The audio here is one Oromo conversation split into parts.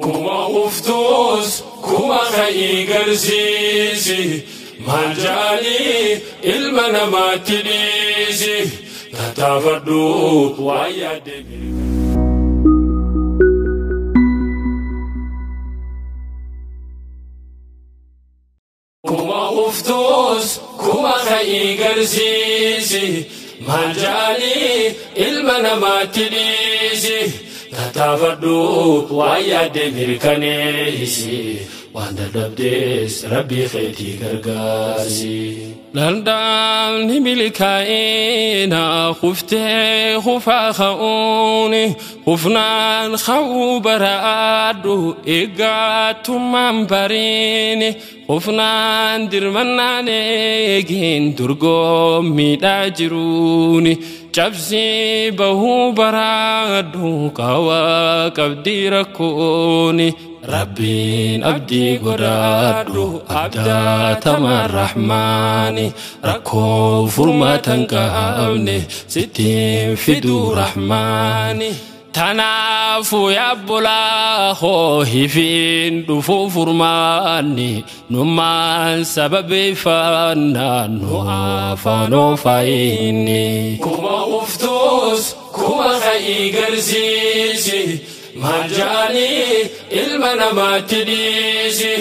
كما أفتوس كما خي قرزيزي مالجالي المنا ما تليزي تتفردو ويا كما أفتوس كما خي قرزيزي مالجالي المنا ما تليزي تتفردو ويا دمير كنيسي وانت دبدس ربي خيتي غرغاسي لندم نملكاينا خفتي خفا خوني خفنان خو برادو إيغاتو مامبريني خفنان درمناني جين درغو ميداجروني جبسي بهو برادو كوا كبدي ركوني ربين أبدي قرادو أبدا تما الرحمن ركو فرما تنكامني ستين فدو رحماني تنافو يا بلا خوهي فين دفو فرماني نمان سبب فانا نوافانو فايني كما أفتوس كما خي قرزيزي مالجاني المنا ما تليزي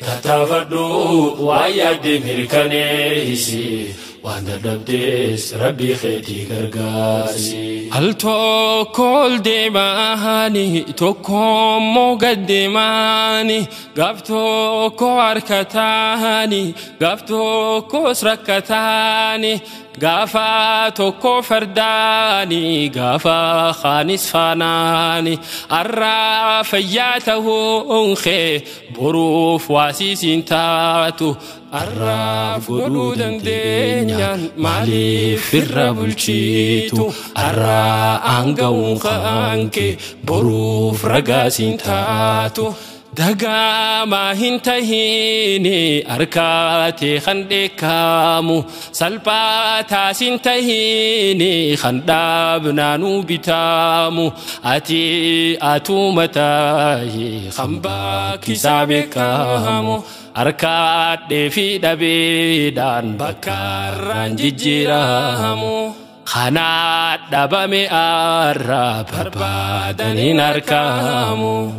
تتفردو ويا دمير كنيسي وانا دبدس ربي خيتي غرغاسي هل توكل دماني توكم مقدماني غفتو كواركتاني غفتو كوسركتاني غافا توكو فرداني غافا خانس فاناني الرافياته انخي بروف واسيسين تاتو الراف قدودن دينيان مالي في الرابلشيتو الرا انقون خانكي بروف رقاسين تاتو دغا ما هنتهيني أركاتي خندكامو سلباتا سنتهيني خندابنا نوبتامو أتي أتو متاهي خمباكي سابكامو أركات دي في دبيدان بكاران جيجيرامو خانات دبامي أرى بربادنين أركامو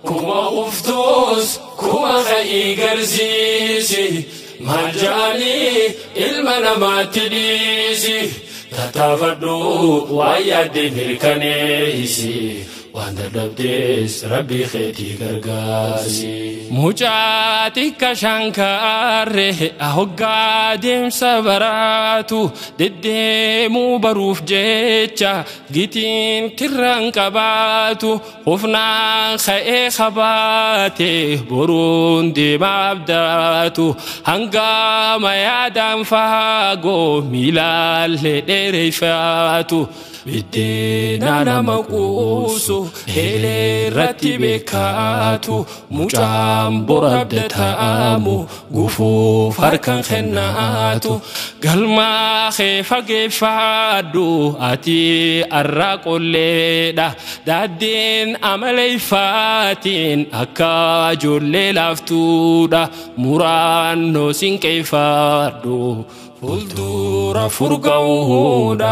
كما أفتوس كما خي قرزيزي مالجاني المنا ما تليزي تتفردو ويا دمير كنيسي وانا دبدس ربي خيتي غرغاسي مجاتي كشانكاره أهوغا ديم سبراتو دديمو بروف جيتشا جيتين كران كباتو خفنا خي خباتي برون دي مابداتو هنگا ما يادام فاغو ميلال لدريفاتو بدينا نمقوسو هيلي رتبي كاتو مجام برد تامو غفوف هركن خناتو قلما خيفا قفادو أتي أراقو ليدا دادين عملي فاتين أكاجو ليلافتودا مرانو سين كيفادو فلدورا فرقودا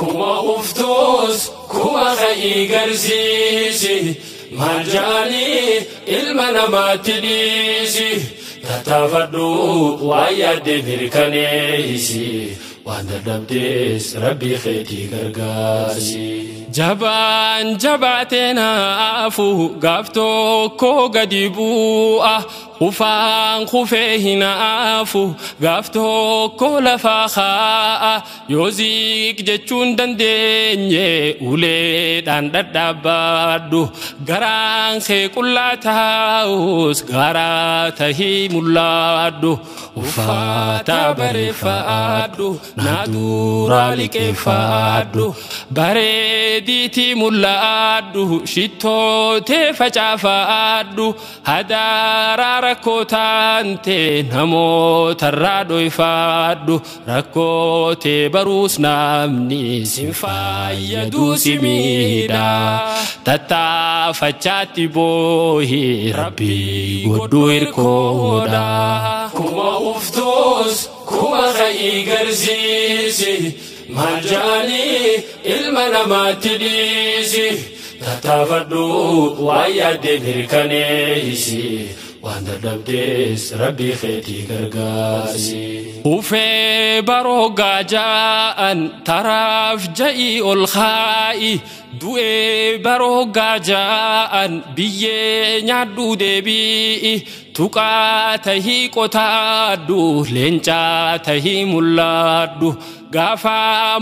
كما أفتوس كما خي قرزيزي مالجاني المنا ما تليزي تتفردو ويا دمير كنيسي وانا دبدس ربي خيتي غرغاسي جبان جباتنا أفو غفتو كو غديبوآ خفان خفيهنا أفو غفتو كو لفاخاء يوزيك جتشون دنديني وليدان ددابادو غران خي كلا تاوس غرا تهي مولادو وفاتا برفادو نادورا لكفادو بريديتي مولادو شتو تفجافادو هدارا rakkootante namoota irraa dhoyfaadhu rakkoote baruus namni sin fayyadu si miidha tattaafachaatti boohi rabbii godhu hirkoodha kuma uftuus kuma ka'ii garsiisi maljani ilma namaatti dhiisi tattaafadhu waan yaadde mirkaneessi waan dadhabdes rabbii keetii gargaarsi ufee baroogaa ja'an taraaf ja'ii ol kaa'i du'ee baroogaa ja'an biyyee nyaadhu deebi'i tuqaa tahii qotaadhu leencaa tahii mul'aadhu gaafa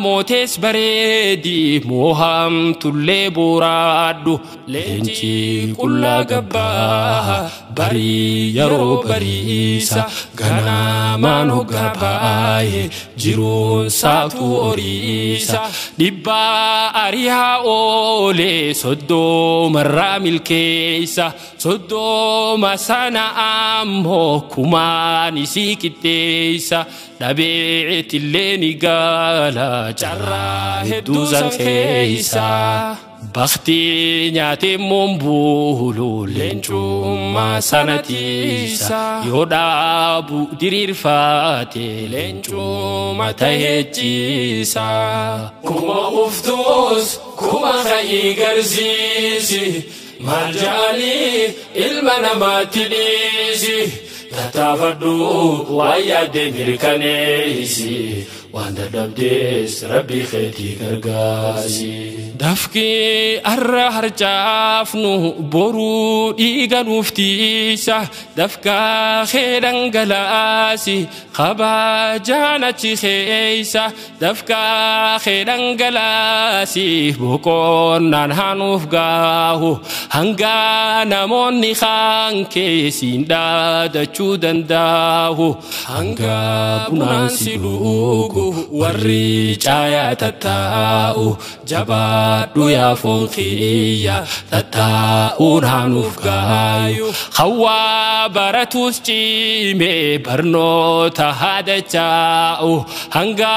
mootees bareedi moohamtullee boraadhu leenci qullaa gabbaa barii yeroo bariisa ganamaan hoggaa baay'ee jiruun saatu oriisa dhibbaa arihaa oolee soddomarraa milkeessa soddoma sana ammoo kumaan isii qixxeessa dhabeetillee ni gaala carraa hedduu san keessa bakti nyaatee mombulu leencummaa sanatiisa yoo dhaabu diriirfaate leencummaa taheechisa kuma uftuus kuma ka'ii garsiisi maljani ilma namaatti dhiisi tattaafadhu waan yaadde mirkaneessi waan dadhabdes rabbii keetii gargaarsi dafki arra harcaafnu boruu dhiiga nuuf tiisa dafka kee dhangalaasi kabajaan achi keeysa dafka kee dhangalaasi boqonnaan hanuuf gaahu hanga namoonni kaan keessiin dhaadachuu danda'u hanga bunaan si dhugu warri caayaa tattaa'u jabaadhu yaa foon kiyya tattaa'uun hanuuf gaayu hawaa baratuus ciimee barnoota haadacha'u hanga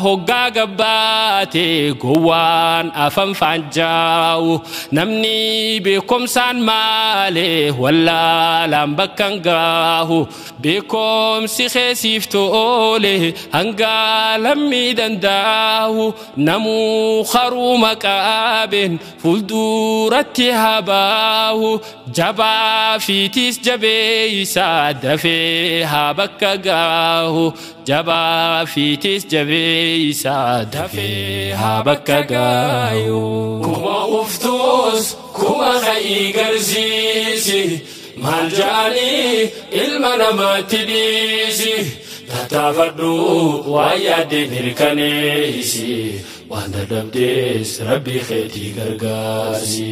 hoggaa gabbaate gowwaan afan faanjaa'u namni beekomsaan maalee wallaalaan bakkan gaahu beekomsi keessiif toole hanga lammi danda'u namuu haruu maqaabeen fulduratti habaahu jabaa fiitis jabeeysa dafee haa bakka gaahu jabaa fiitis jabeeysa dafee haa bakka gaayu kuma uftuus kuma ka'ii garsiisi maljani ilma namaatti dhiisi tattaafadhu waan yaadde mirkaneessi waan dadhabdes rabbii keetii gargaarsi